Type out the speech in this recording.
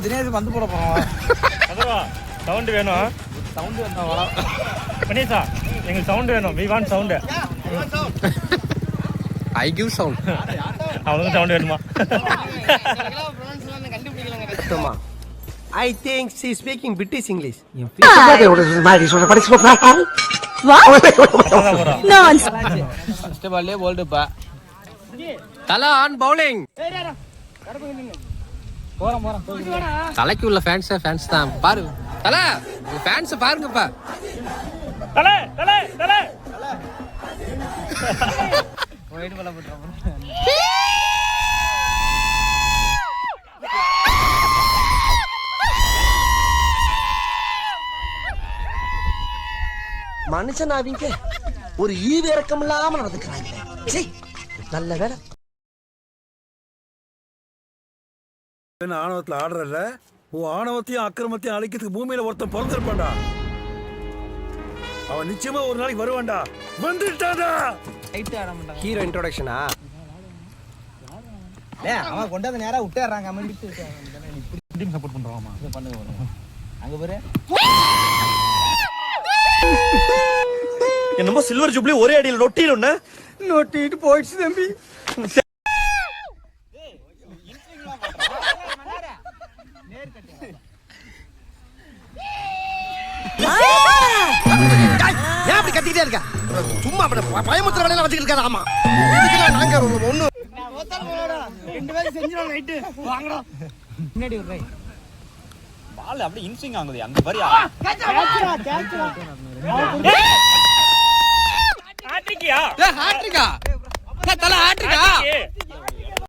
தினேஷ் வந்து போட போறோம். சவுண்ட் வேணும். சவுண்ட் வேணும். கணேசா எங்களுக்கு சவுண்ட் வேணும். We want sound. I give sound. அவனுக்கு சவுண்ட் வேணுமா? I think she is speaking British English. First பால்லே போல்ட் பா. தல ஆன் பவுலிங். போறோம். தலைக்கு உள்ள ஃபேன்ஸ் தான் பாரு. தல ஃபேன்ஸ் பாருங்கப்பா. தலே தலே தலே ஒயிட் பால் போட்றோம். மனுஷன் அவங்க ஒரு ஈவு இறக்கம் இல்லாம நடந்துக்கிறாங்க. நல்ல வேலை. ஆணவத்துல ஆடுறல உன் ஆணவத்தையும் அக்கிரமத்தையும் அழிக்கிறதுக்கு பூமியில ஒருத்தன் பிறந்திருப்பான்டா. அவன் நிச்சயமா ஒரு நாளைக்கு வருவான்டா. வந்துட்டாடா. ரைட் ஆட மாட்டாங்க. ஹீரோ இன்ட்ரோடக்ஷனா? அவன் கொண்டாந்து நேரா விட்டுறாங்க. இப்படி சப்போர்ட் பண்றாமா? இது பண்ணுங்க. அங்க பாரு. என்னமோ சில்வர் ஜூப்ளி ஒரே அடியில் நொட்டிட்டு போயிடுச்சு தம்பி. ஏன் அப்படி கத்திக்கிட்டே இருக்க? சும்மா பயமுத்திர வேலையில வச்சுக்கிட்டு இருக்காரு. ஆமா நாங்க ஒண்ணு ரெண்டு பேரும் செஞ்சிரோம். ரைட் வாங்கடா. முன்னாடி ஒரு ரைட் பால் அப்படியே இன்ஸ்விங் ஆகுது. அந்த மாதிரி கேட்ச்ரா. ஹாட்ரிக்கியா? ஹாட்ரிக்கா? தல ஹாட்ரிக்கா?